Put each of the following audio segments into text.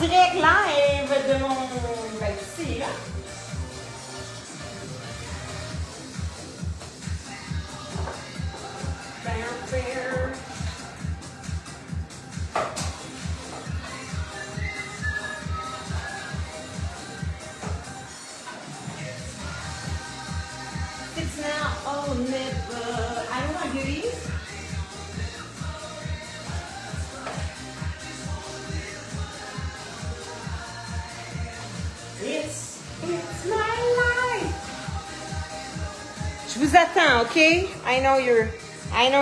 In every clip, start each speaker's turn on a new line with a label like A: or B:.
A: direct live de mon... Ben ici, là. It's now or never. I don't want goodies. It's my life. Je vous attends, OK? I know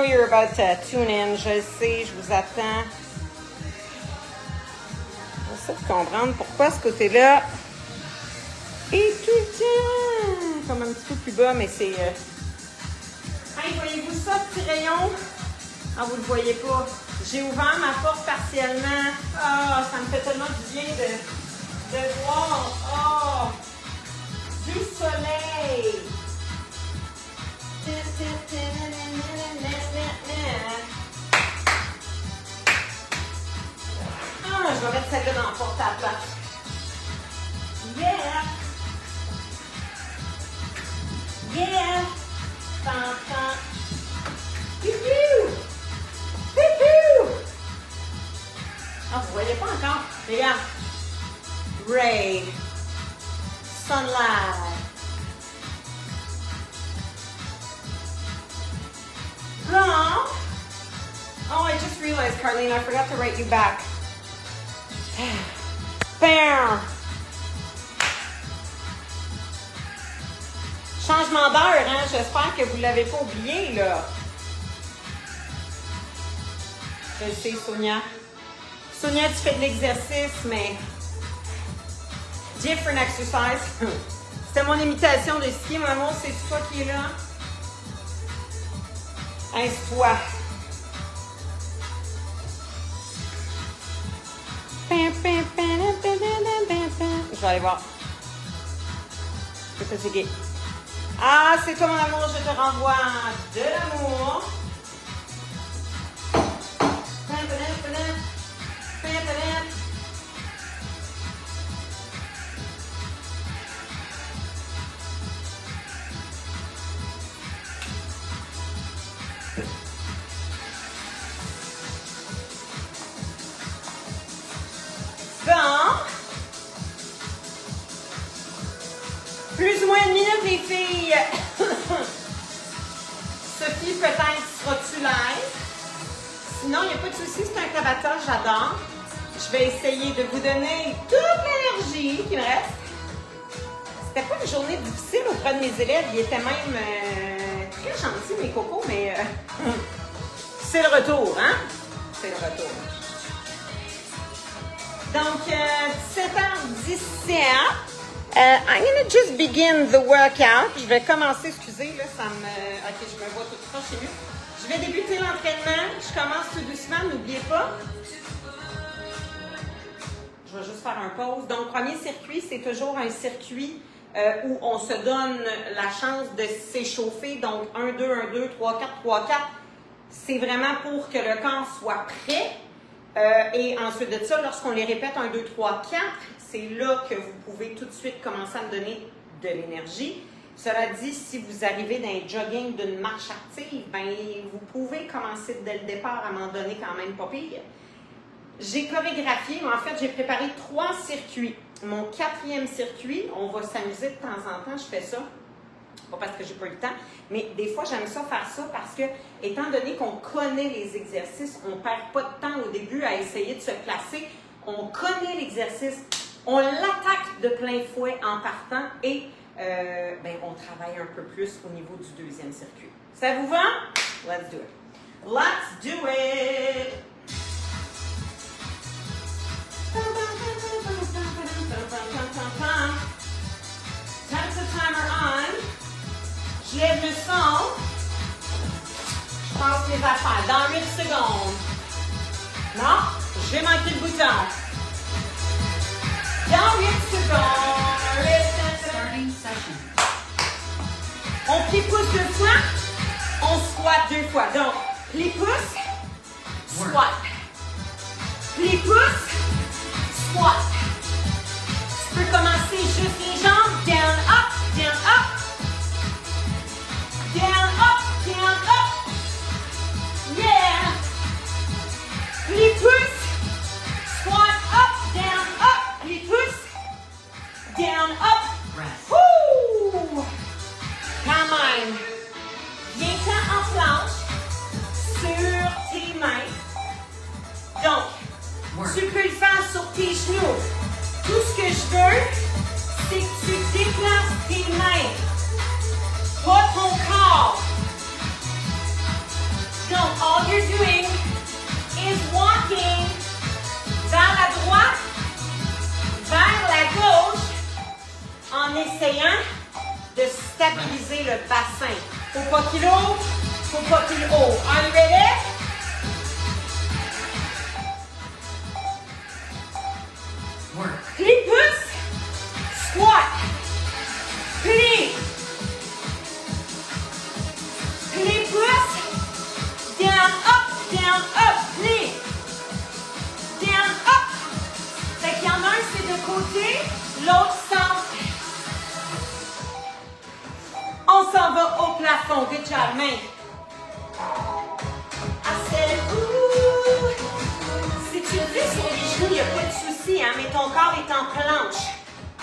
A: you're about to tune in. Je le sais, je vous attends. J'essaie de comprendre pourquoi ce côté-là est tout le temps comme un petit peu plus bas, mais c'est... Hey, voyez-vous ça, petit rayon? Ah, vous le voyez pas. J'ai ouvert ma porte partiellement. Ah, ça me fait tellement du bien de voir. Oh, du soleil. Ah, je vais mettre celle-là dans la porte à la place. Yeah! Yeah! T'entends? Piou! Piou! Ah, vous voyez pas encore? Regarde. Ray. Sunlight. Blanc. Oh, I just realized, Carlene, I forgot to write you back. Bam! Changement d'heure, hein? J'espère que vous ne l'avez pas oublié, là. Je le sais, Sonia. Sonia, tu fais de l'exercice, mais... Different exercise. C'était mon imitation de ski, mon amour. C'est toi qui es là. Ince-toi. Je vais aller voir. Je vais fatiguer. Ah, c'est toi mon amour, je te renvoie de l'amour. Plus ou moins une minute, les filles. Sophie, peut-être seras-tu live. Sinon, il n'y a pas de souci, c'est un Tabata, j'adore. Je vais essayer de vous donner toute l'énergie qui me reste. C'était pas une journée difficile auprès de mes élèves. Ils étaient même très gentils, mes cocos, mais c'est le retour, hein? C'est le retour. Donc, 17h17. I'm gonna just begin the workout. Je vais commencer, excusez, là, ça me... Ok, je me vois tout proche, c'est mieux. Je vais débuter l'entraînement. Je commence tout doucement, n'oubliez pas. Je vais juste faire un pause. Donc, premier circuit, c'est toujours un circuit où on se donne la chance de s'échauffer. Donc, 1, 2, 1, 2, 3, 4, 3, 4. C'est vraiment pour que le corps soit prêt. Et ensuite de ça, lorsqu'on les répète 1, 2, 3, 4, c'est là que vous pouvez tout de suite commencer à me donner de l'énergie. Cela dit, si vous arrivez d'un jogging, d'une marche active, ben vous pouvez commencer dès le départ à m'en donner quand même pas pire. J'ai chorégraphié, en fait, j'ai préparé 3 circuits. Mon 4e circuit, on va s'amuser de temps en temps, je fais ça. Pas parce que j'ai pas eu le temps, mais des fois, j'aime ça faire ça parce que, étant donné qu'on connaît les exercices, on ne perd pas de temps au début à essayer de se placer. On connaît l'exercice, on l'attaque de plein fouet en partant et on travaille un peu plus au niveau du 2e circuit. Ça vous va? Let's do it. Let's do it! Time to timer on. Je lève le son. Je passe mes affaires dans 8 secondes. Non, j'ai manqué le bouton. Dans 8 secondes.
B: Starting session.
A: On plie-pousse 2 fois. On squat 2 fois. Donc, plie-pouce, squat. Plie-pouce, squat. Tu peux commencer juste les jambes. Down, up, down, up. Down, up, down, up. Yeah. Les pouces. Squat, up, down, up. Les pouces. Down, up. Woo! Quand même. Viens-t'en en planche sur tes mains. Donc, tu peux le faire sur tes genoux. Tout ce que je veux, c'est que tu déplaces tes mains, pas ton corps. Donc, all you're doing is walking vers la droite, vers la gauche, en essayant de stabiliser le bassin. Faut pas qu'il ouvre, faut pas qu'il ouvre. Are you ready? Plie, pousse, squat, plie, plie, pousse, down, up, plie, down, up. Fait qu'il y en a un, c'est de côté, l'autre centre. On s'en va au plafond. Good job, main. I said, ooh. Si tu le fais sur les genoux, il n'y a pas de souci, hein, mais ton corps est en planche.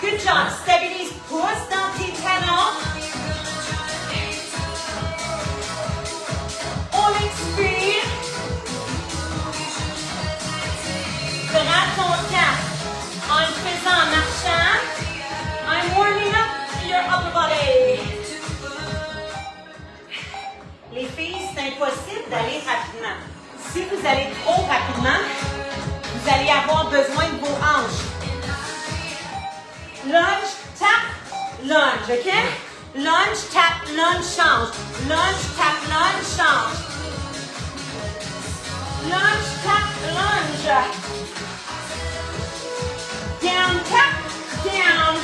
A: Good job. Stabilise. Pousse dans tes talons. On expire. Prends ton temps en le faisant en marchant. I'm warming up your upper body. Les filles, c'est impossible d'aller rapidement. Si vous allez trop rapidement, vous allez avoir besoin de vos hanches. Lunge, tap, lunge, OK? Lunge, tap, lunge, change. Lunge, tap, lunge, change. Lunge, tap, lunge. Down, tap, down.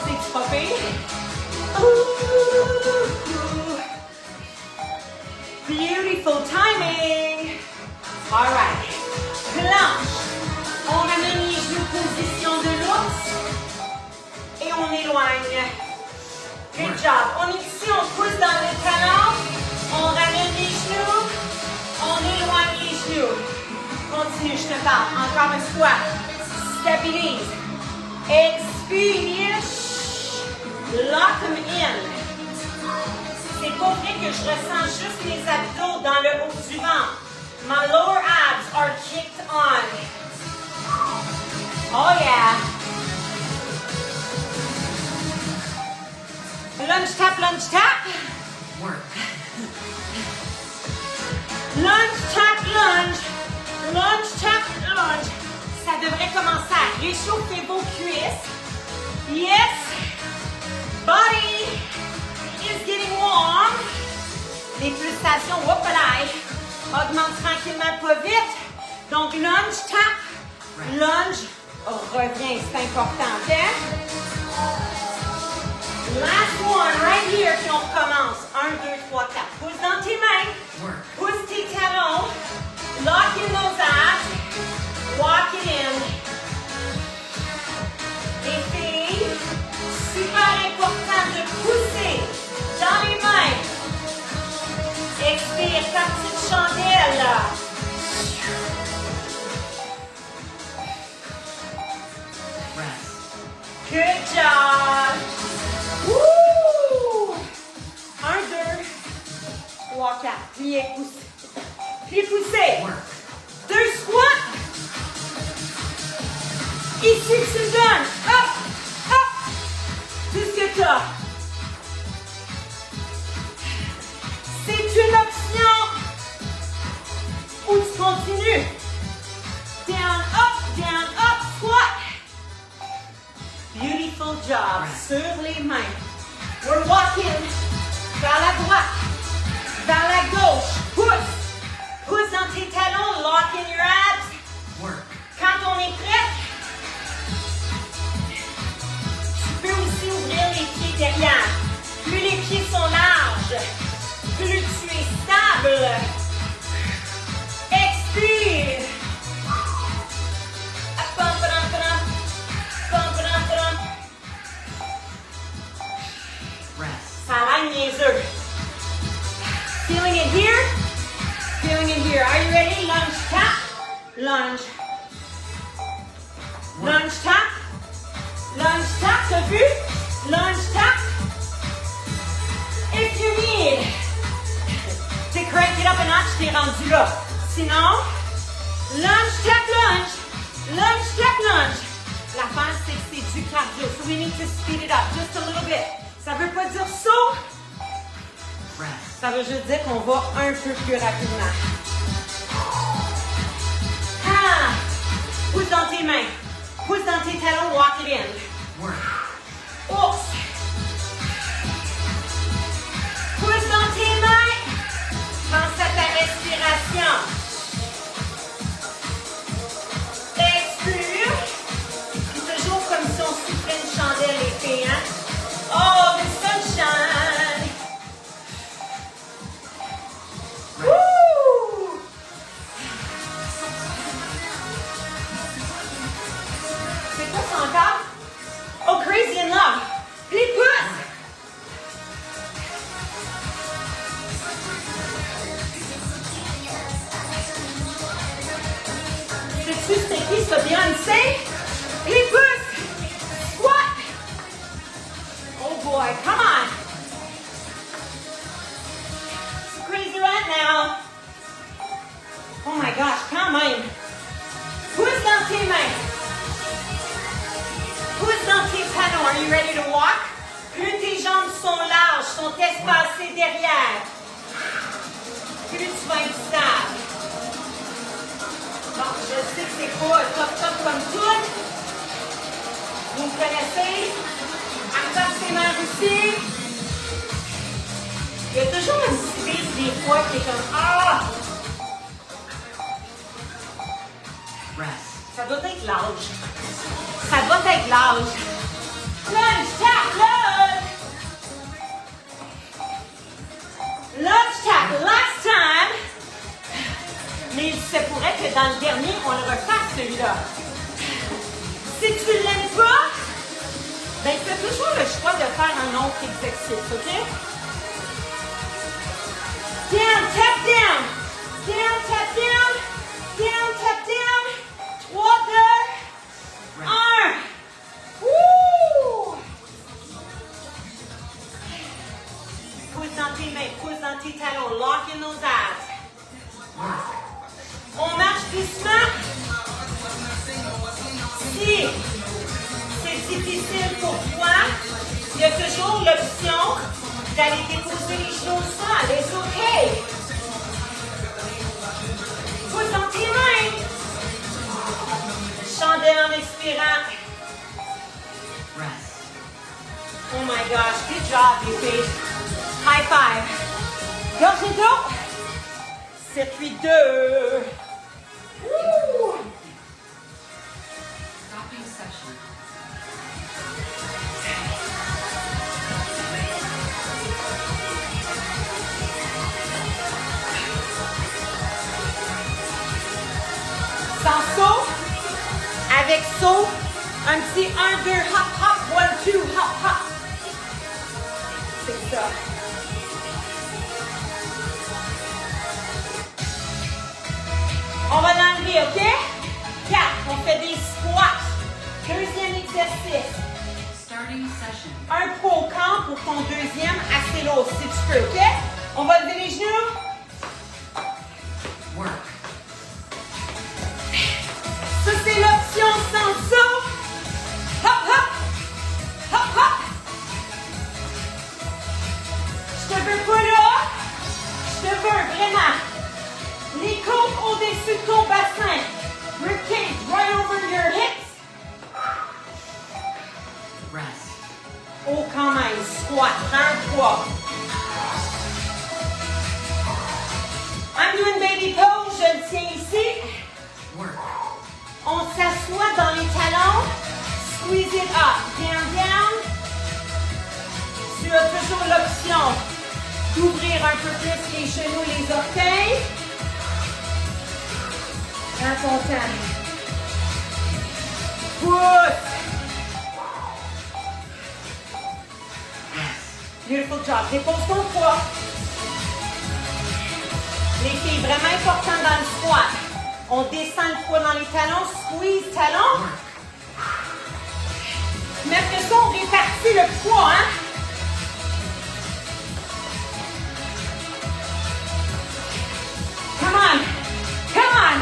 A: C'est-tu pas pire? Ooh. Beautiful timing. All right. Planche. On ramène les genoux position de l'ours et on éloigne. Good job. On est ici, on pousse dans le talon. On ramène les genoux. On éloigne les genoux. Continue, je te parle. Encore une fois. Stabilise. Expire. Lock them in. C'est pas vrai que je ressens juste les abdos dans le haut du ventre. My lower abs are kicked on. Oh yeah. Lunge tap, lunge tap. Work. Lunge tap, lunge. Lunge tap, lunge. Ça devrait commencer à réchauffer vos cuisses. Yes. Body is getting warm. Les pulsations, hop là, augmentent tranquillement, pas vite. Donc, lunge, tap, lunge, revient, c'est important, OK? Last one, right here, puis on recommence. 1, 2, 3, 4. Pousse dans tes mains, pousse tes talons, lock in those abs, walk it in. Les filles, super important de pousser dans les mains. Expire ta petite chandelle. Good job. Woo! 1, 2, 3, 4. Pliez, poussez. Pliez, poussez. 2 squats. Ici, tu le donnes. Hop, hop. Tout ce que tu as. C'est une option. Ou tu continues. Down, up, squat. Beautiful job. Sur les mains. We're walking. Vers la droite. Vers la gauche. Pousse. Pousse dans tes talons. Lock in your abs. Quand on est prêt, tu peux aussi ouvrir les pieds derrière. Plus les pieds sont larges, plus tu es stable. Expire. Ça a l'air niaiseux. Feeling it here. Feeling it here. Are you ready? Lunge, tap. Lunge. Lunge, tap. Lunge, tap. T'as vu? Lunge, tap. If you need to crank it up a notch, t'es rendu là. Sinon, lunge, tap, lunge. Lunge, tap, lunge. L'affaire, c'est que c'est du cardio. So we need to speed it up just a little bit. Ça veut pas dire saut. Ça veut juste dire qu'on va un peu plus rapidement. Ah! Pousse dans tes mains. Pousse dans tes talons, walk it in. Oups! Pousse dans tes mains. Pense à ta respiration. Expire. Puis toujours comme si on soufflait une chandelle, les filles, hein? Oh, the sunshine! Woo! C'est quoi ça encore? Oh, crazy in love! Les pouces! Sais-tu c'était qui ça? Beyoncé? Les pouces! Squat! Oh boy, come on! It's crazy right now. Oh my gosh, quand même! Pousse dans tes mains. Pousse dans tes talons. Are you ready to walk? Plus tes jambes sont larges, sont espacées derrière, plus tu vas être stable. Bon, je sais que c'est pas top comme tout. Vous me connaissez? Accroche ses mains aussi. Il y a toujours un petit bise des fois qui est comme ah! Ça doit être l'âge. Ça doit être l'âge. Lunge, tap, lunge. Lunge, tap, last time. Mais il se pourrait que dans le dernier, on le refasse celui-là. Si tu ne l'aimes pas, ben tu as toujours le choix de faire un autre exercice, OK? Down, tap down. Down, tap down. Down, tap down. 3, 2, 1. Wouh! Pousse dans tes mains, pousse dans tes talons. Lock in those abs. On marche doucement. Si c'est difficile pour toi, il y a toujours l'option d'aller déposer les genoux au sol. It's okay. Pousse dans tes mains. Chandelle en expirant. Oh my gosh, good job, you filles. High five. Gorgée d'eau. Circuit 2. Woo!
B: Stopping session.
A: Sans saut, avec saut, un petit 1, 2, hop, hop, 1, 2, hop, hop. C'est ça. On va l'enlever, OK? 4, on fait des squats. Deuxième exercice.
B: Starting session.
A: Un pro camp pour ton deuxième assez lourd, si tu peux, OK? On va lever les genoux.
B: Work.
A: Ça, c'est l'option sans saut. Hop, hop. Hop, hop. Je te veux pas là. Je te veux vraiment. Les côtes au-dessus de ton bassin. Ribcage right over your hips.
B: Rest.
A: Oh, quand même. Squat. Prends un poids. I'm doing baby pose. Je le tiens ici.
B: Work.
A: On s'assoit dans les talons. Squeeze it up. Down, down. Tu as toujours l'option d'ouvrir un peu plus les genoux et les orteils. Prends ton temps. Pousse. Beautiful job. Dépose ton poids. Les filles, vraiment important dans le squat. On descend le poids dans les talons, squeeze talons. Mais après ça, on répartit le poids, hein? Come on! Come on!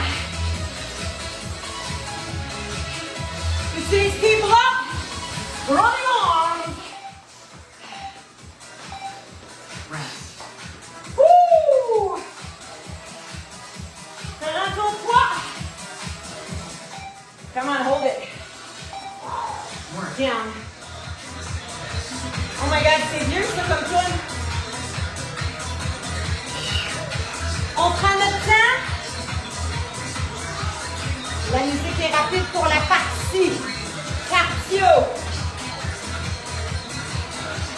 A: Utilise tes bras. Running arms.
B: Rest.
A: Woo! Prends ton poids. Come on, hold it.
B: Work.
A: Down. Oh my God, c'est vieux ça comme ça. On prend notre temps. La musique est rapide pour la partie cardio.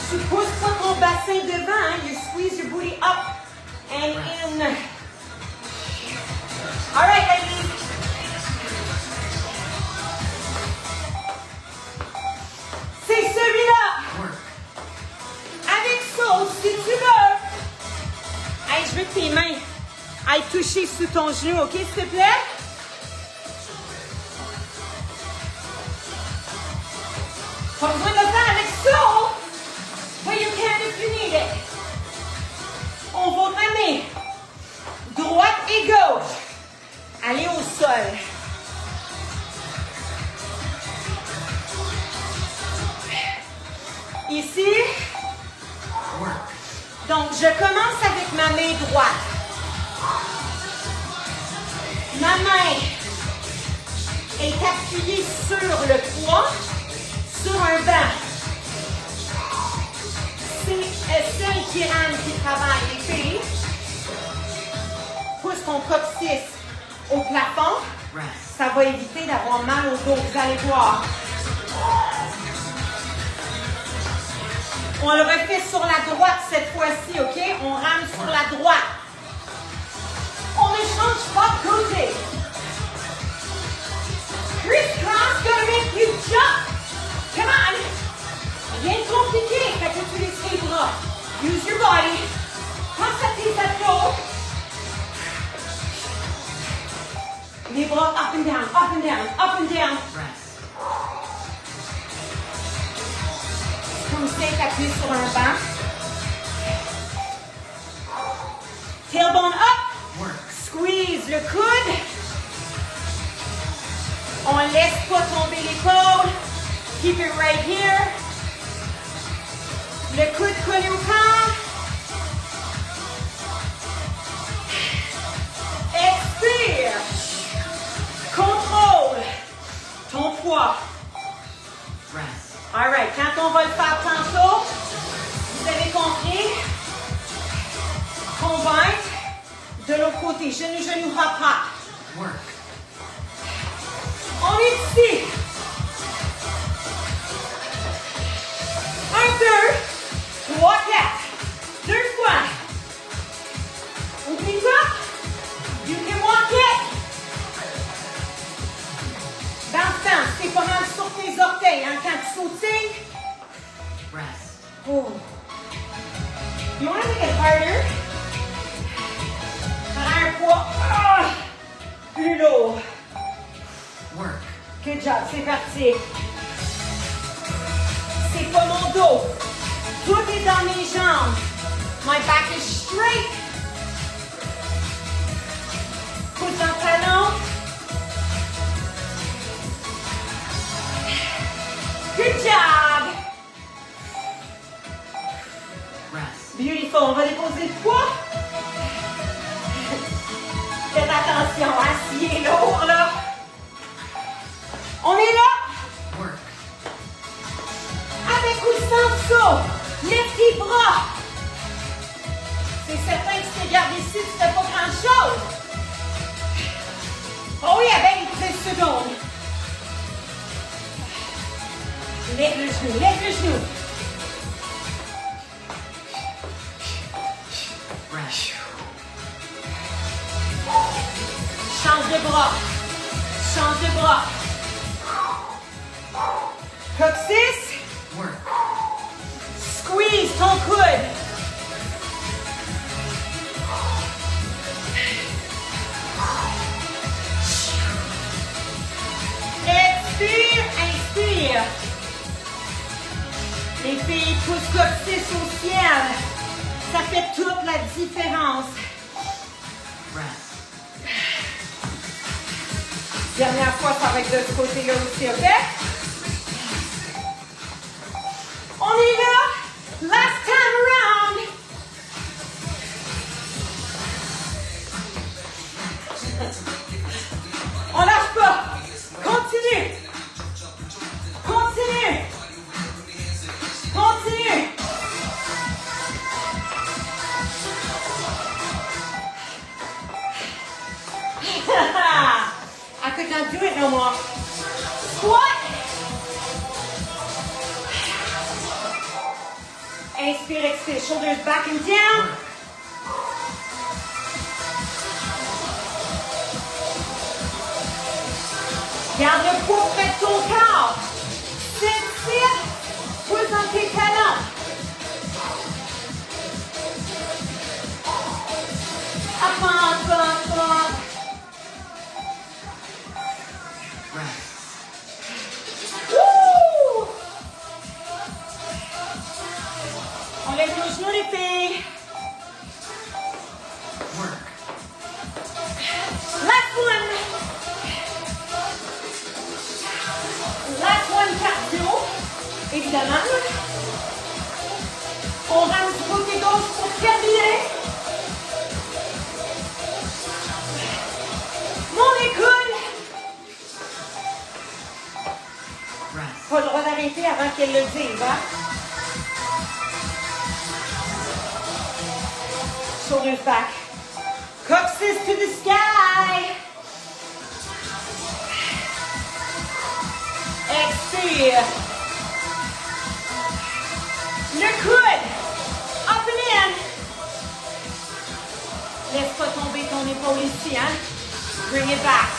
A: Tu pousses pas ton bassin devant, hein? You squeeze your booty up and in. All right, ladies. C'est celui-là.
B: Work.
A: Avec sauce, si tu veux. Hey, je veux que tes mains aillent toucher sous ton genou, OK, s'il te plaît? Pas besoin de le faire avec sauce, but you can if you need it. On va ramener droite et gauche. Allez au sol. Ici.
B: Work.
A: Donc, je commence avec ma main droite. Ma main est appuyée sur le poids, sur un banc. C'est un Kiran qui travaille. Les filles, pousse ton coccyx au plafond.
B: Rest.
A: Ça va éviter d'avoir mal au dos. Vous allez voir. On le refait sur la droite cette fois-ci, OK? On rame sur la droite. On ne change pas de côté. Criss-cross, gonna make you jump. Come on. Rien de compliqué. Fait que tu utilises tes bras. Use your body. Pense à tes abdos. Les bras up and down, up and down, up and down.
B: Rest.
A: Comme ça, t'appuies sur un banc. Tailbone up.
B: Work.
A: Squeeze le coude. On laisse pas tomber l'épaule. Keep it right here. Le coude collé au corps. Expire. Contrôle ton poids.
B: Rest.
A: All right, quand on va le faire tantôt, vous avez compris qu'on va être de l'autre côté. Genou, genou, hop, hop.
B: Work.
A: On est ici. 1, 2, 3, 4. 2 fois. Oublie pas. You can walk it. Bounce, bounce. C'est pas mal sur tes orteils, hein, quand tu sautilles.
B: Rest.
A: Oh. You want to make it harder? Prends un poids plus lourd.
B: Work.
A: Good job, c'est parti. C'est pas mon dos. Tout est dans mes jambes. My back is straight. Pousse dans le talon. Good job.
B: Rest.
A: Beautiful. On va déposer le poids. Faites attention, hein, s'il est lourd, là. On est là.
B: Work.
A: Avec ou sans saut. Lève tes bras. C'est certain que si tu regardes ici, tu ne fais pas grand-chose. Oh oui, avec une petite seconde. Lève le genou, lève le genou.
B: Rest.
A: Change de bras. Change de bras. Coccyx.
B: Work.
A: Squeeze ton coude. Expire, inspire. Les filles poussent coccyx au ciel. Ça fait toute la différence.
B: Rest.
A: Dernière fois, ça va être de ce côté-là aussi, OK? On est là. Last time around. On lâche pas. Continue. Continue. Continue. I could not do it no more. Squat. Inspire, expire. Shoulders back and down. Garde le poids près de ton corps. S'étire. Pousse dans tes talons. Up, up, up, up.
B: Rest.
A: Woo! On lève nos genoux, les filles.
B: Work.
A: Last one. Last one, cardio. Évidemment. On rentre du côté gauche pour terminer. Mon écoute.
B: Rest.
A: Pas le droit d'arrêter avant qu'elle le dise, hein? Shoulders back. Coccyx to the sky. Expire. Le coude. Up and in. Laisse pas tomber ton épaule ici, hein? Bring it back.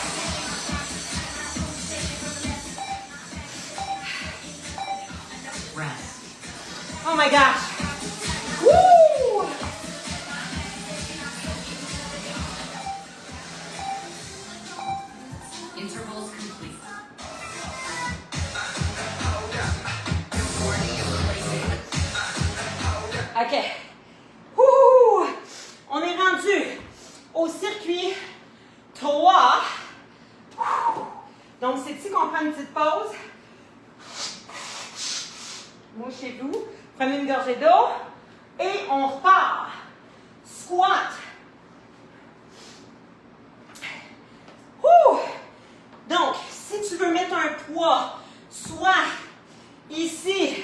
B: Rest.
A: Oh my gosh. Woo!
B: Intervals complete.
A: OK. Wouhou! On est rendu au circuit 3. Donc, c'est ici qu'on prend une petite pause. Mouchez-vous. Prenez une gorgée d'eau. Et on repart. Squat. Ouh! Donc, si tu veux mettre un poids, soit ici,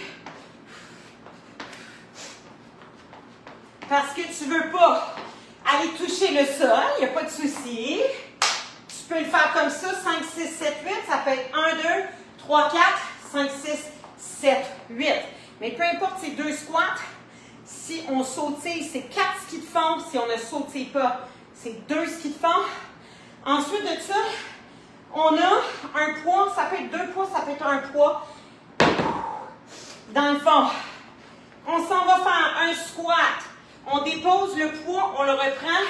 A: parce que tu ne veux pas aller toucher le sol, il n'y a pas de souci. Tu peux le faire comme ça, 5, 6, 7, 8. Ça peut être 1, 2, 3, 4, 5, 6, 7, 8. Mais peu importe ces deux squats, si on sautille, c'est 4 ce qu'ils te font. Si on ne sautille pas, c'est 2 ce qu'ils te font. Ensuite de ça, on a un poids, ça peut être 2 poids, ça peut être un poids. Dans le fond, on s'en va faire un squat. On dépose le poids, on le reprend.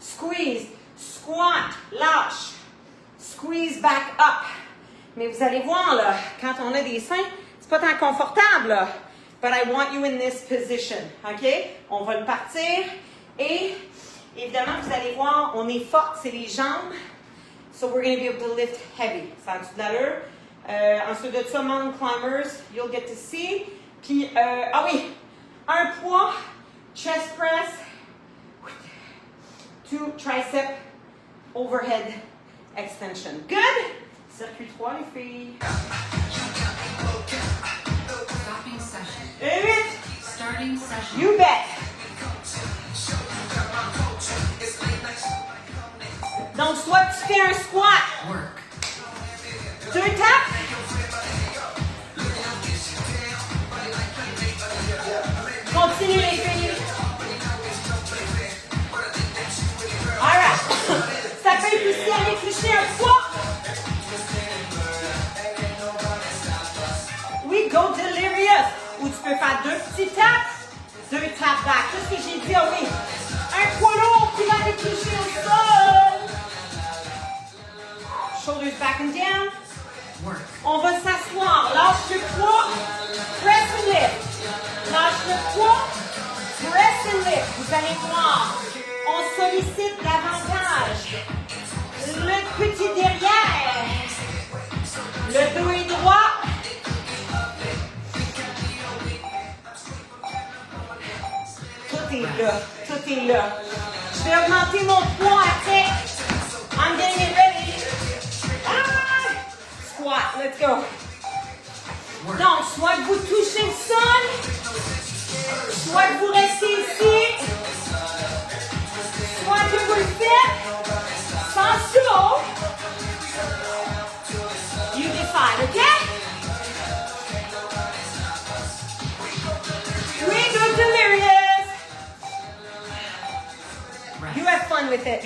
A: Squeeze, squat, lâche. Squeeze back up. Mais vous allez voir, là, quand on a des seins, c'est pas tant confortable, là. But I want you in this position. OK? On va le partir. Et, évidemment, vous allez voir, on est forte, c'est les jambes. So we're going to be able to lift heavy. Ça a tout d'allure. Ensuite de ça, mountain climbers, you'll get to see. Puis, ah oui, un poids, chest press, 2 tricep overhead extension. Good? Circuit 3, les filles.
B: Stopping session.
A: Et 8.
B: Starting session.
A: You bet. Donc, soit tu fais un squat,
B: Work.
A: 2 tapes. Continue les filles. Alright. Ça peut être aussi aller toucher un poids. Oui, go delirious. Ou tu peux faire 2 petits tapes. tap back. Qu'est-ce que j'ai dit? Ah oui. Un poids lourd qui va aller toucher au sol. Shoulders back and down.
B: Work.
A: On va s'asseoir. Lâche le poids. Press and lift. Lâche le poids. Press and lift. Vous allez voir. On sollicite davantage le petit derrière. Le dos est droit. Tout est là. Tout est là. Je vais augmenter mon poids après. I'm getting it ready. Ah! Squat. Let's go. Donc, soit que vous touchez le sol, soit que vous restez ici, soit que vous le faites sans saut. You decide, okay? We go delirious. You have fun with it.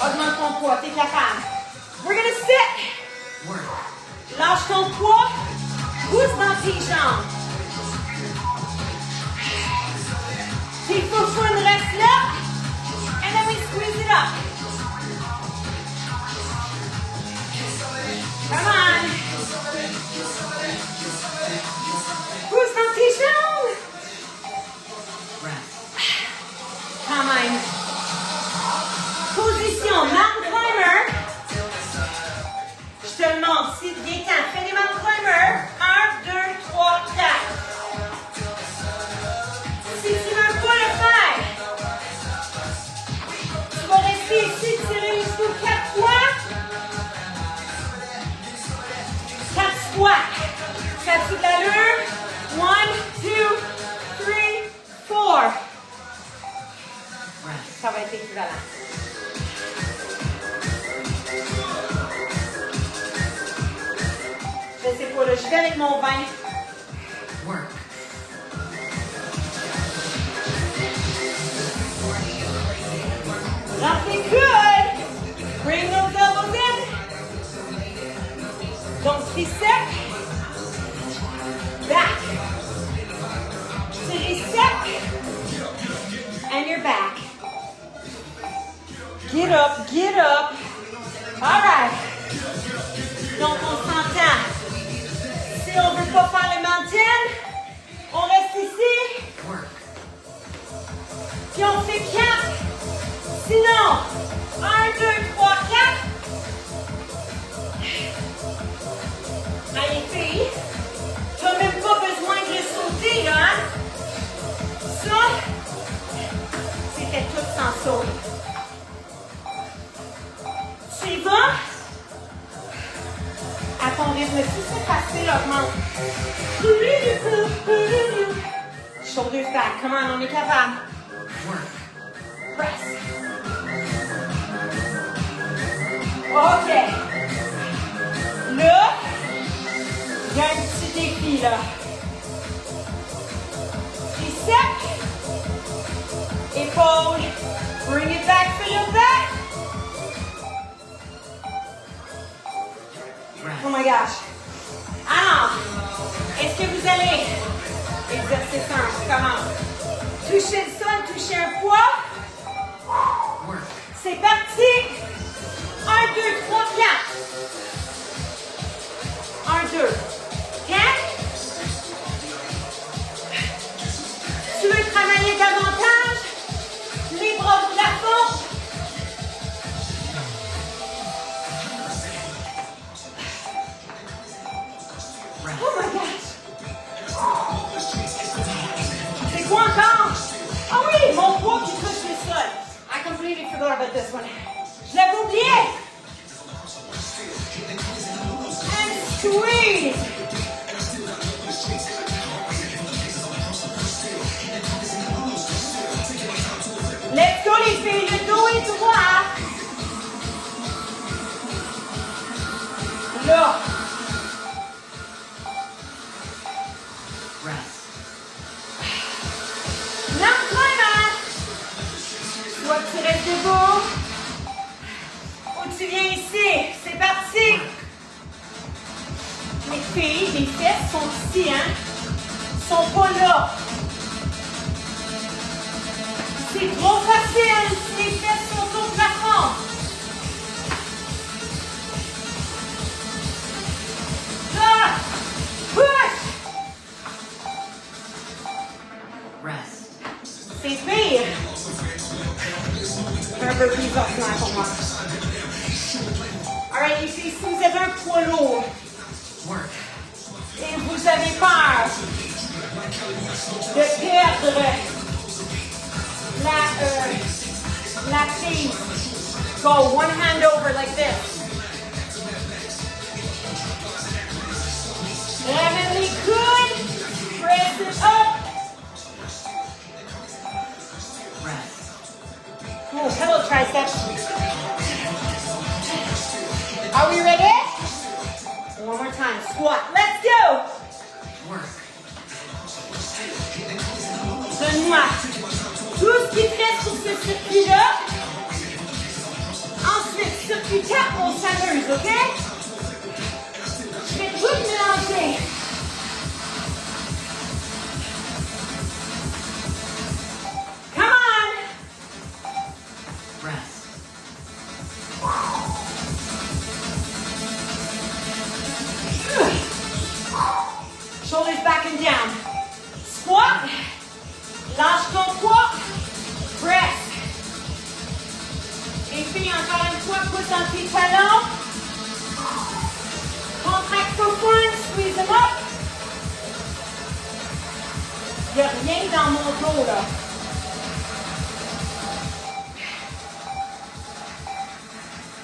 A: Augmente ton poids, t'es capable. We're gonna sit.
B: Work.
A: Lâche ton poids. Pousse dans tes jambes. Tes foufounes restent là. And then we squeeze it up. Come on. Pousse dans tes jambes.
B: Rest.
A: Quand même. Position mountain climber. Je te le montre. Si bien temps, fais des mountain climber. 1, 2, 3, 4. Si tu ne veux pas le faire, tu vas rester ici, tirer jusqu'au 4 fois. 4 squats. Ça a-tu de l'allure? 1, 2, 3, 4.
B: Rest.
A: Ça va être équivalent. Je sais pas, là, je vais avec mon vin.
B: Work.
A: Rentrez good. Bring those elbows in. Donc, tricep. Back. Tricep. And you're back. Get up, get up. All right. Donc, on s'entend. Si on ne veut pas faire le mountain, on reste ici.
B: Work.
A: Puis on fait 4. Sinon, 1, 2, 3, 4. Allez, filles. Tu n'as même pas besoin de le sauter, là. Hein? Ça, c'était tout sans saut. Tu y vas? À ton rythme, si c'est facile, augmente. Shoulders back. Come on, on est capable.
B: Work.
A: Press. OK. Là, il y a un petit défi, là. Tricep. Épaule. Bring it back, feel it back. Oh my gosh. Alors, est-ce que vous allez exercer ça? On commence. Toucher le sol, toucher un poids.
B: Work.
A: C'est parti. 1, 2, 3, 4. 1, 2. 4. Tu veux travailler davantage? Les bras au plafond. Oh my gosh! C'est quoi encore? Ah oui, mon poids qui touche le sol. I completely forgot about this one. Je l'avais oublié. And squeeze. Let's go les filles, le dos est droit. Là.
B: Rest.
A: Mountain climber. Soit que tu restes debout, ou tu viens ici. C'est parti. Mais filles, les fesses sont ici, hein? Sont pas là. C'est trop facile si les fesses sont au plafond. Ah! Push!
B: Rest.
A: C'est pire. C'est un peu plus ordinaire pour moi. Alright, les filles, si vous avez un poids lourd
B: Work.
A: et vous avez peur de perdre la prise, go one hand over like this. Ramène les coudes, press it up.
B: Rest.
A: Oh, hello triceps. Are we ready? One more time, squat. Let's go.
B: Work.
A: Donne-moi tout ce qui te reste sur ce circuit-là. Ensuite, circuit 4, on s'amuse, OK? Je vais tout mélanger. Come on!
B: Rest.
A: Shoulders back and down. Squat. Lâche ton poids. Press. Les filles, encore une fois, pousse dans tes talons. Contracte au point, squeeze them up. Il n'y a rien dans mon dos, là.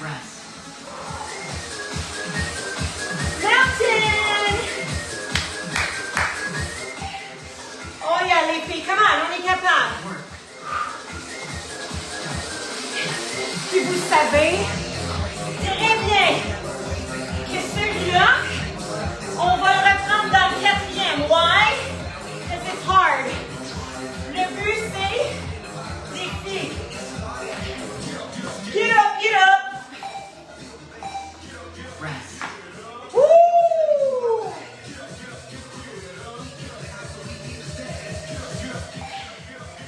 B: Rest.
A: Mountain! Oh yeah, les filles, come on, on est capable.
B: Work.
A: Puis vous savez très bien que celui-là, on va le reprendre dans le 4e. Why? Because it's hard. Le but, c'est défi. Get up, get up.
B: Rest.
A: Woo!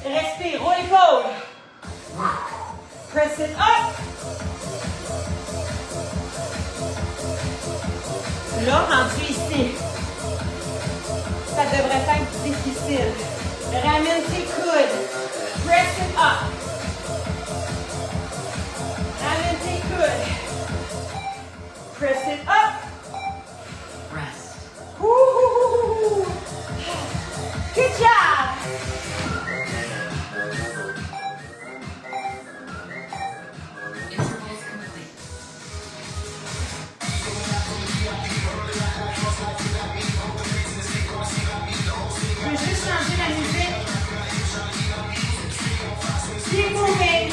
A: Respire, roule l'épaule.
B: Work.
A: Press it up. Là, rendu ici, ça devrait être difficile. Ramène tes coudes. Press it up. Ramène tes coudes. Press it up.
B: Rest.
A: Woo! Good job.
B: Intervals complete.
A: Je veux juste changer la musique. Keep moving.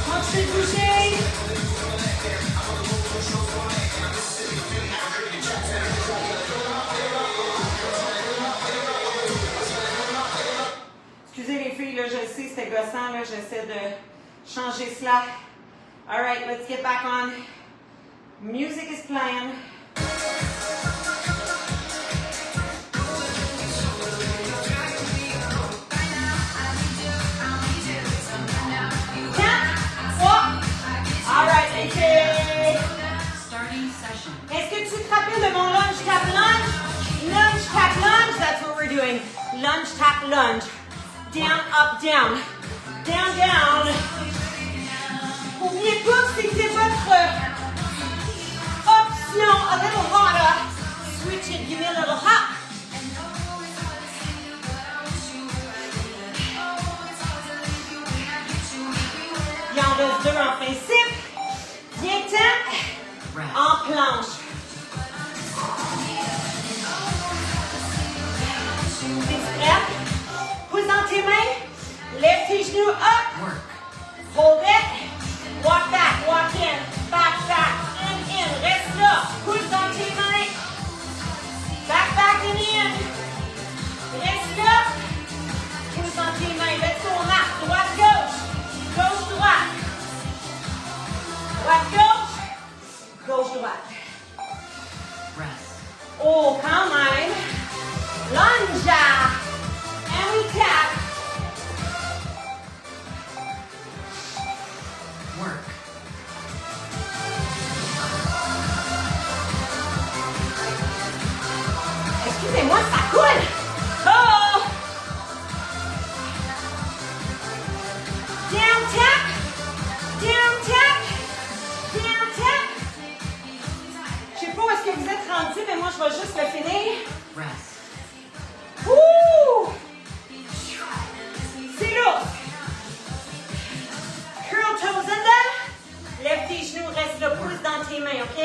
A: Continue de bouger. Excusez les filles, là, je le sais, c'était gossant, là, j'essaie de changer cela. All right, let's get back on. Music is playing. All right, les filles.
B: Starting session.
A: Est-ce que tu te rappelles de mon lunge tap lunge? Lunge tap lunge, that's what we're doing. Lunge tap lunge. Down, up, down. Down, down. N'oubliez pas que c'était votre option. A little harder. Switch it, give me a little hop. Il en reste 2 en principe. Viens-t'en.
B: Rest.
A: En planche. T'es prête? Pousse dans tes mains. Lève tes genoux up.
B: Work.
A: Hold it. Walk back. Walk in. droite.
B: Rest.
A: Oh, quand même. Lunge. And we tap.
B: Work.
A: Excusez-moi, ça coule. Oh. Down tap. Down tap. Down tap. Je sais pas où est-ce que vous êtes rendu, mais moi, je vais juste le finir.
B: Rest.
A: Wouh! C'est lourd. Curl toes under. Lève tes genoux, reste le pouce dans tes mains, OK?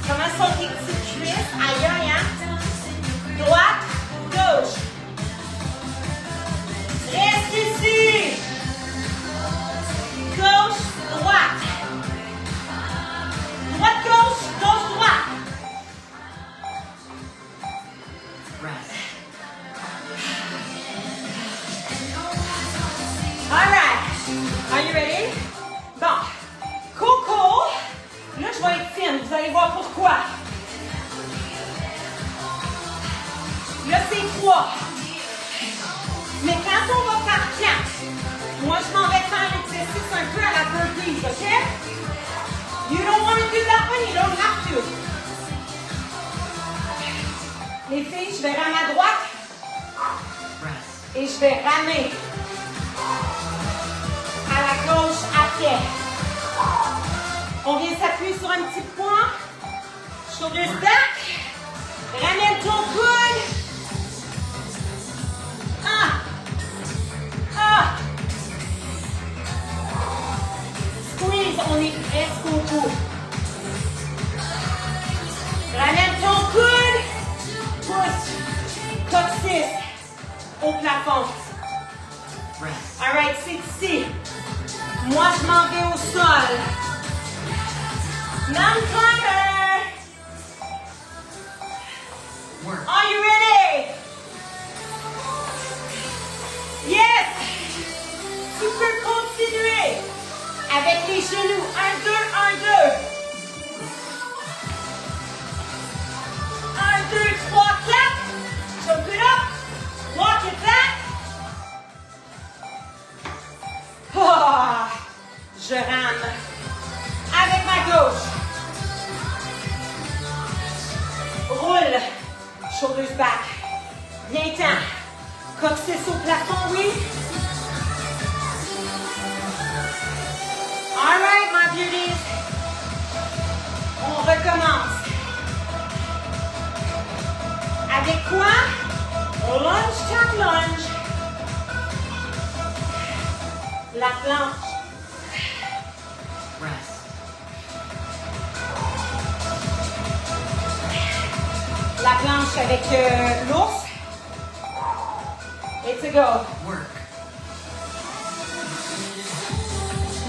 A: Comment sont tes petites cuisses? Aïe, aïe, hein? Droite, gauche. Reste ici. Gauche, droite. Droite, gauche, gauche, droite.
B: Rest.
A: All right. Are you ready? Bon. Coco. Là, je vais être fine. Vous allez voir pourquoi. Là, c'est 3. Mais quand on va faire 4, moi, je m'en vais faire l'exercice un peu à la burpees, OK? You don't want to do that one, you don't have to. Les filles, je vais ramer à droite
B: Rest.
A: et je vais ramer à la gauche après. On vient s'appuyer sur un petit point. Shoulders back. Ramène ton coude. Squeeze, on est presque au bout. Ramène ton coude. Pousse. Coccyx au plafond.
B: Rest.
A: All right, c'est ici. Moi, je m'en vais au sol. Mountain climber.
B: Work.
A: Are you ready? Yes! Tu peux continuer avec les genoux. 1, 2, 1, 2. 1, 2, 3, 4. Jump it up. Walk it back. Oh, je rame avec ma gauche. Roule. Shoulders back. Viens-t'en. Coccyx au plafond, oui. All right, my beauties. On recommence. Avec quoi? Lunge, tap, lunge. La planche.
B: Rest.
A: La planche avec l'ours. Et to go.
B: Work.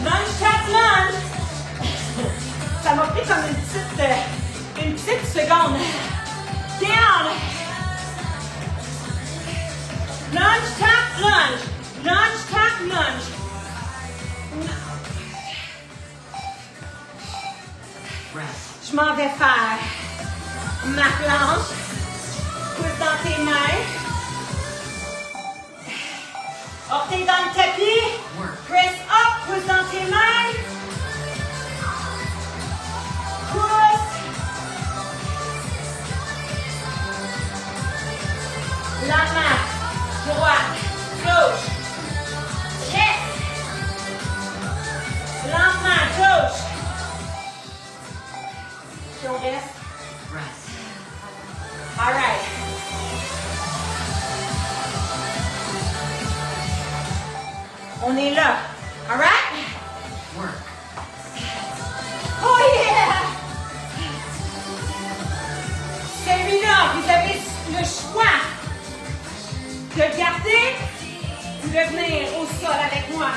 A: Lunge, tap, lunge. Ça m'a pris comme une petite seconde. Down. Lunge, tap, lunge. Lunge, tap, lunge.
B: Rest.
A: Je m'en vais faire ma planche. Pousse dans tes mains. Orteil dans le tapis.
B: Work.
A: Press up. Pousse dans tes mains. Pousse. La main. Droite. Gauche. Reste. Lentement. Gauche. Puis on reste.
B: Rest.
A: All right. On est là. All right?
B: Work.
A: Oh yeah! Celui-là, vous avez le choix de le garder ou de venir au sol avec moi.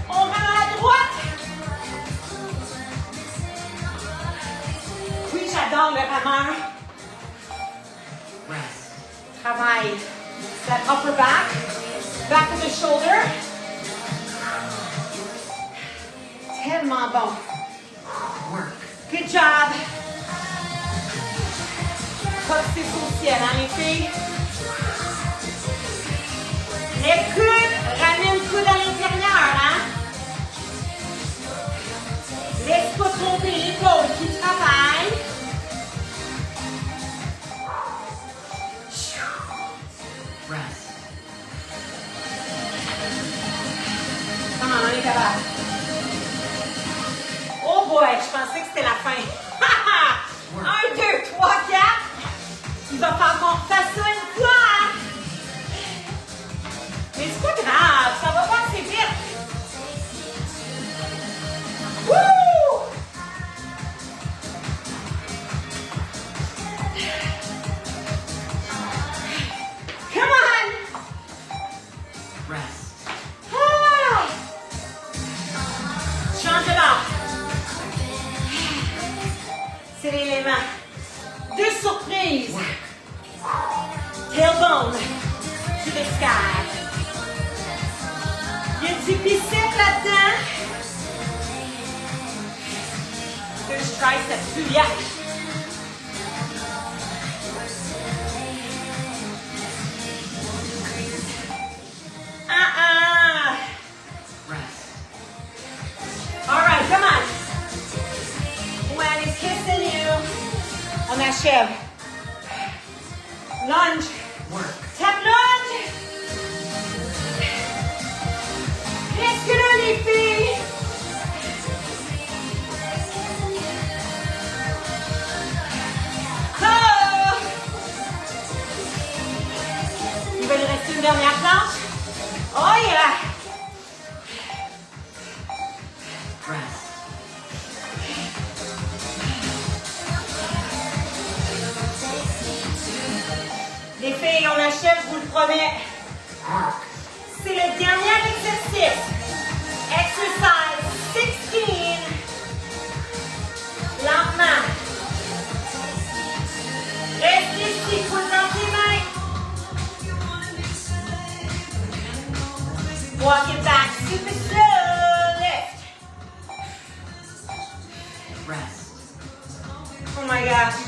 A: On rame à droite. Oui, j'adore le rameur.
B: Rest.
A: Travaille that upper back of the shoulder. Tellement bon.
B: Work.
A: Good job. Pas que c'est au ciel, hein, les filles? Les coudes, ramène le coude à l'intérieur, hein? Laisse pas tromper l'épaule qui travaille.
B: Rest.
A: Comment on est capable? Oh boy, je pensais que c'était la fin. 1, 2, 3, 4. Il va falloir qu'on fasse ça une fois. Hein? Mais c'est pas grave, ça va pas assez vite. Woo! Come on!
B: Rest.
A: Ah! Change de bord. C'est l'élément de surprise. Tailbone to the sky. Il y a du bicep là-dedans. Deux triceps too, yeah.
B: Rest.
A: All right, come on. When it's kissing you. On achève. Lunge.
B: Work.
A: Tap lunge. Qu'est-ce que là, les filles? Oh! Il va nous rester une dernière planche. Oh yeah!
B: Rest.
A: Les filles, on achève, je vous le promets.
B: Work.
A: C'est le dernier exercice. Exercise 16. Lentement. Reste ici, coude dans tes mains. Walk it back, super slow. Lift.
B: Rest.
A: Oh my gosh.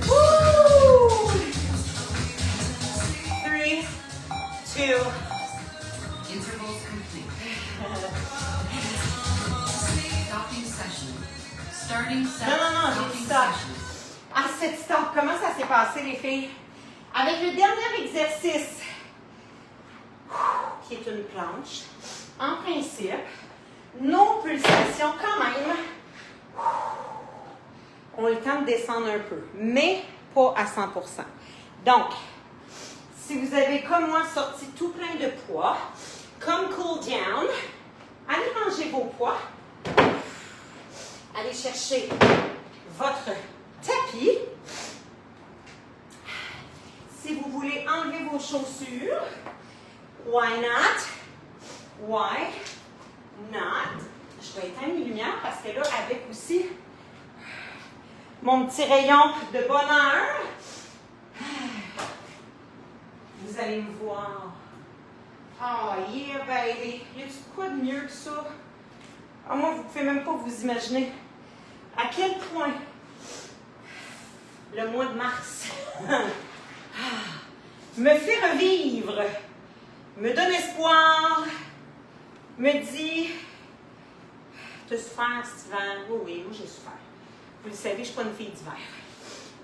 A: Woo! 3, 2.
B: Intervals complete. Stopping session. Starting set.
A: Non, j'ai dit stop. Ah, cette stop, comment ça s'est passé, les filles? Avec le dernier exercice, qui est une planche, en principe, nos pulsations, quand même, ont le temps de descendre un peu, mais pas à 100%. Donc, si vous avez, comme moi, sorti tout plein de poids, comme cool down, allez ranger vos poids. Allez chercher votre tapis. Si vous voulez enlever vos chaussures, why not? Why not? Je vais éteindre mes lumières parce que là, avec aussi mon petit rayon de bonheur, vous allez me voir. Oh yeah, baby! Y a-tu quoi de mieux que ça? Ah, moi, vous ne pouvez même pas vous imaginer à quel point le mois de mars me fait revivre, me donne espoir, me dit « T'as souffert cet hiver? » Oui, moi j'ai souffert. Vous le savez, je ne suis pas une fille d'hiver.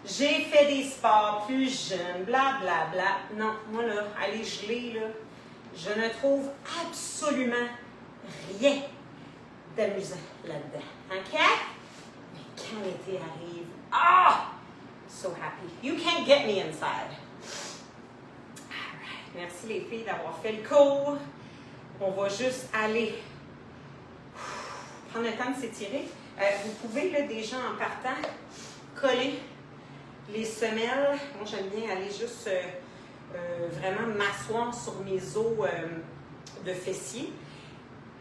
A: J'ai fait des sports plus jeunes, blablabla. Bla, bla. Non, moi là, aller geler, là, je ne trouve absolument rien d'amusant là-dedans. OK? Mais quand l'été arrive, ah! So happy. You can't get me inside. All right. Merci les filles d'avoir fait le cours. On va juste aller prendre le temps de s'étirer. Vous pouvez là, déjà en partant coller les semelles. Moi j'aime bien aller juste vraiment m'asseoir sur mes os de fessiers.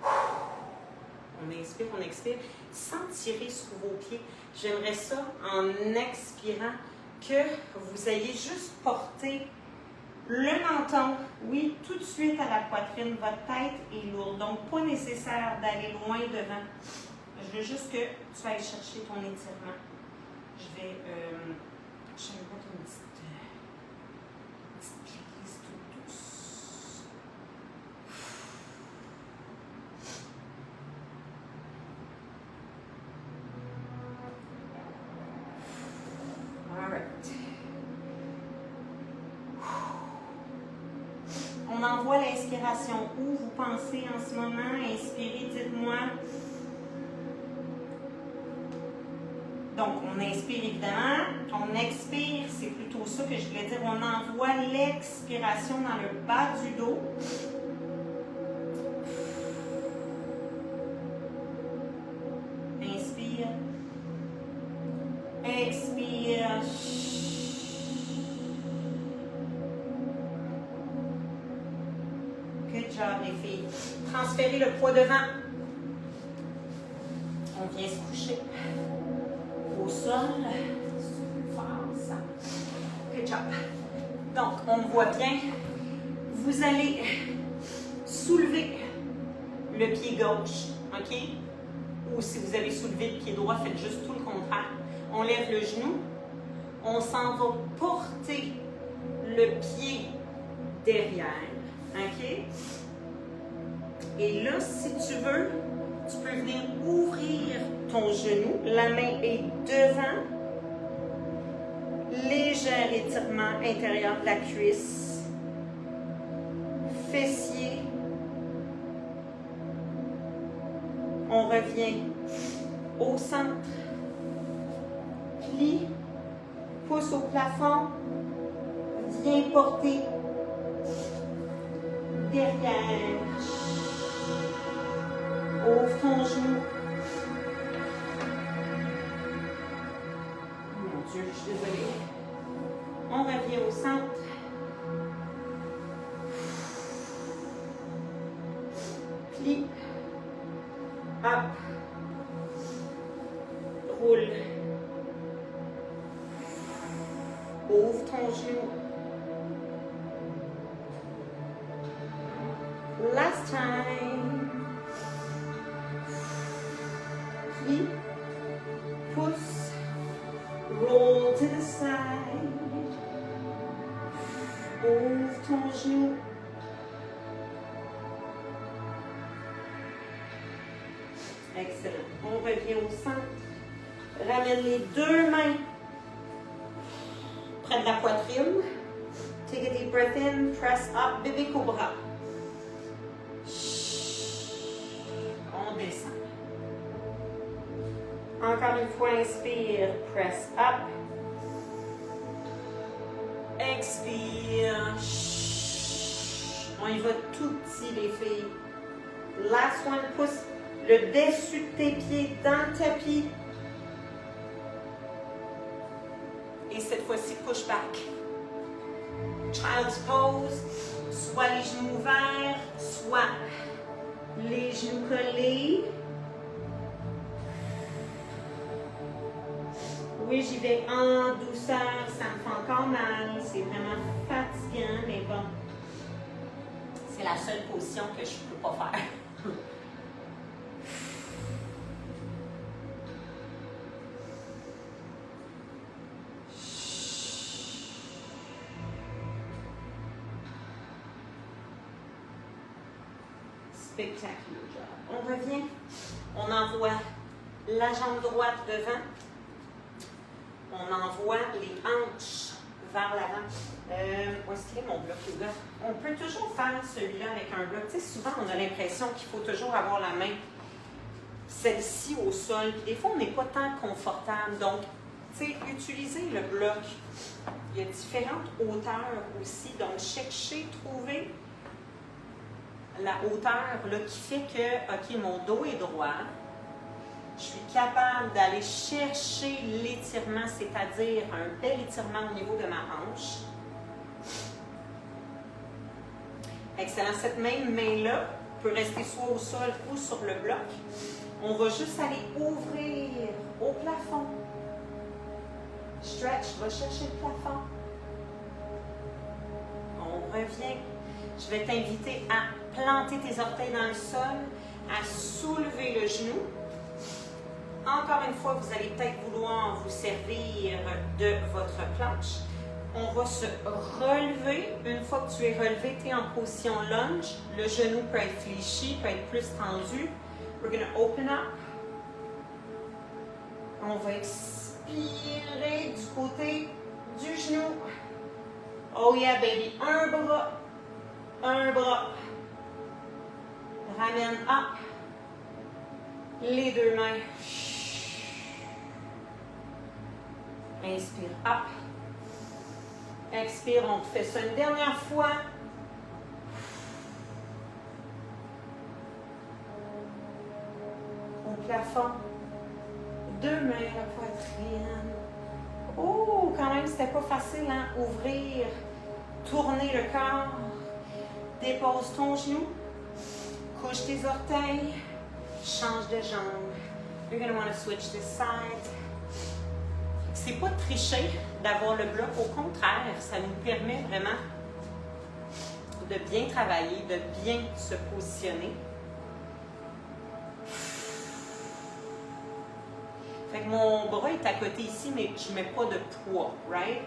A: On inspire, on expire, sans tirer sur vos pieds. J'aimerais ça, en expirant, que vous ayez juste porté le menton, oui, tout de suite à la poitrine. Votre tête est lourde, donc pas nécessaire d'aller loin devant. Je veux juste que tu ailles chercher ton étirement. Je vais mettre une petite playlist toute douce. All right. On envoie l'inspiration. Où vous pensez en ce moment? Inspirez, dites-moi. Donc, on inspire évidemment. On expire, c'est plutôt ça que je voulais dire. On envoie l'expiration dans le bas du dos. Inspire. Expire. Good job, les filles. Transférez le poids devant. On vient se coucher au sol. Ça. Good job. Donc, on me voit bien. Vous allez soulever le pied gauche, OK? Ou si vous avez soulevé le pied droit, faites juste tout le contraire. On lève le genou. On s'en va porter le pied derrière, OK? Et là, si tu veux, tu peux venir ouvrir ton genou. La main est devant. Léger étirement intérieur de la cuisse. Fessier. On revient au centre. Plie. Pouce au plafond. Viens porter derrière. Ouvre ton genou. Mon Dieu, je suis désolée. On revient au centre. Plie. Hop. Roule. Ouvre ton genou. Last time. Plie. Pousse. Roll to the side. Ouvre ton genou. Excellent. On revient au centre. Ramène les deux mains près de la poitrine. Take a deep breath in. Press up. Bébé cobra. On descend. Encore une fois, inspire. Press up. Expire. On y va tout petit, les filles. Last one, pousse le dessus de tes pieds dans le tapis. Et cette fois-ci, push back. Child's pose. Soit les genoux ouverts, soit les genoux collés. Oui, j'y vais en douceur. Ça me fait encore mal. C'est vraiment fatigant, mais bon. C'est la seule position que je ne peux pas faire. Spectacular job. On revient. On envoie la jambe droite devant. On envoie les hanches vers l'avant. Où est-ce qu'il est mon bloc, les gars? On peut toujours faire celui-là avec un bloc. Tu sais, souvent, on a l'impression qu'il faut toujours avoir la main, celle-ci au sol. Des fois, on n'est pas tant confortable. Donc, tu sais, utilisez le bloc. Il y a différentes hauteurs aussi. Donc, cherchez, trouvez la hauteur là, qui fait que, OK, mon dos est droit. Je suis capable d'aller chercher l'étirement, c'est-à-dire un bel étirement au niveau de ma hanche. Excellent. Cette même main-là peut rester soit au sol ou sur le bloc. On va juste aller ouvrir au plafond. Stretch, va chercher le plafond. On revient. Je vais t'inviter à planter tes orteils dans le sol, à soulever le genou. encore une fois, vous allez peut-être vouloir vous servir de votre planche. On va se relever. Une fois que tu es relevé, tu es en position lunge. Le genou peut être fléchi, peut être plus tendu. We're going to open up. On va expirer du côté du genou. Oh yeah, baby. Un bras. Un bras. Ramène up. Les deux mains. Inspire up. Expire, on fait ça une dernière fois. Au plafond. Deux mains à la poitrine. Oh, quand même, c'était pas facile, hein? Ouvrir, tourner le corps. Dépose ton genou. Couche tes orteils. Change de jambe. You're going to want to switch this side. C'est pas tricher d'avoir le bloc. Au contraire, ça nous permet vraiment de bien travailler, de bien se positionner. Fait que mon bras est à côté ici, mais je ne mets pas de poids, right?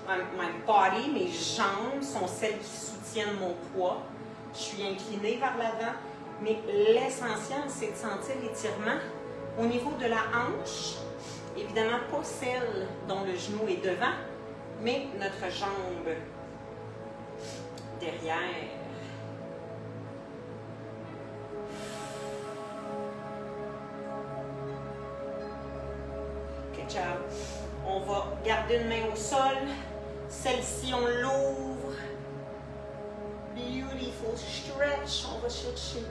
A: My body, mes jambes sont celles qui soutiennent mon poids. Je suis inclinée vers l'avant, mais l'essentiel, c'est de sentir l'étirement au niveau de la hanche. Évidemment, pas celle dont le genou est devant, mais notre jambe derrière. Good job. On va garder une main au sol. Celle-ci, on l'ouvre. Beautiful stretch. On va chercher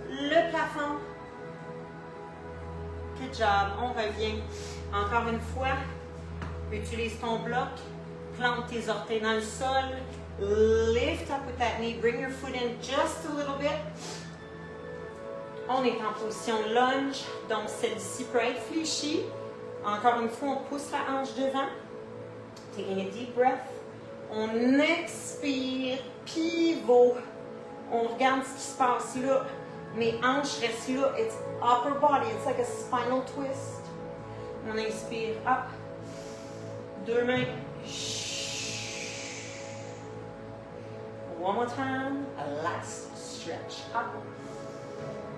A: le plafond. Good job. On revient. Encore une fois, utilise ton bloc. Plante tes orteils dans le sol. Lift up with that knee. Bring your foot in just a little bit. On est en position lunge. Donc, celle-ci peut être fléchie. Encore une fois, on pousse la hanche devant. Taking a deep breath. On expire. Pivot. On regarde ce qui se passe là. Mes hanches restent là. It's upper body. It's like a spinal twist. On inspire. Up. Deux mains. One more time. A last stretch. Up.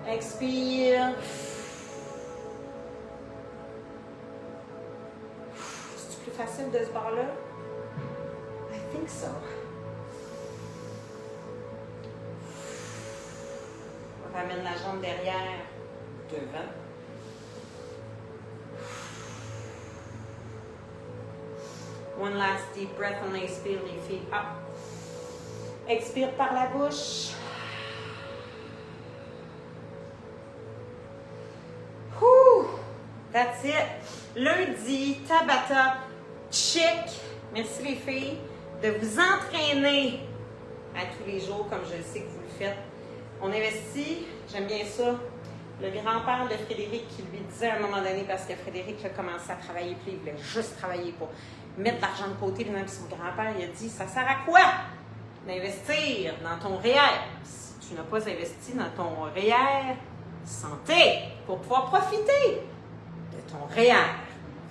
A: Expire. C'est plus facile de ce bord-là? I think so. On ramène la jambe derrière, devant. One last deep breath. On inspire les filles. Up. Expire par la bouche. Whew. That's it. Lundi, Tabata, check. Merci les filles de vous entraîner à tous les jours comme je sais que vous le faites. On investit, j'aime bien ça. Le grand-père de Frédéric qui lui disait à un moment donné, parce que Frédéric a commencé à travailler, puis il voulait juste travailler pour mettre de l'argent de côté, puis même son grand-père il a dit, ça sert à quoi d'investir dans ton REER? Si tu n'as pas investi dans ton REER santé pour pouvoir profiter de ton REER.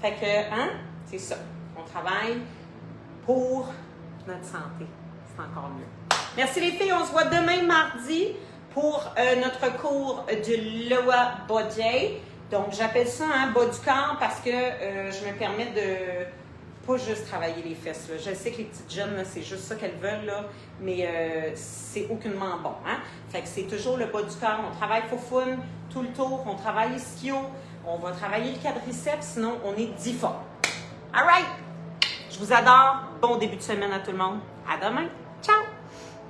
A: Fait que, hein, c'est ça. On travaille pour notre santé. C'est encore mieux. Merci les filles, on se voit demain mardi pour notre cours de Lower Body. Donc, j'appelle ça un bas du corps parce que je me permets de pas juste travailler les fesses. Là. Je sais que les petites jeunes, là, c'est juste ça qu'elles veulent, là, mais c'est aucunement bon. Hein? Fait que c'est toujours le bas du corps. On travaille foufoune tout le tour, on travaille ischio, on va travailler le quadriceps, sinon on est 10 fois. All right! Je vous adore. Bon début de semaine à tout le monde. À demain!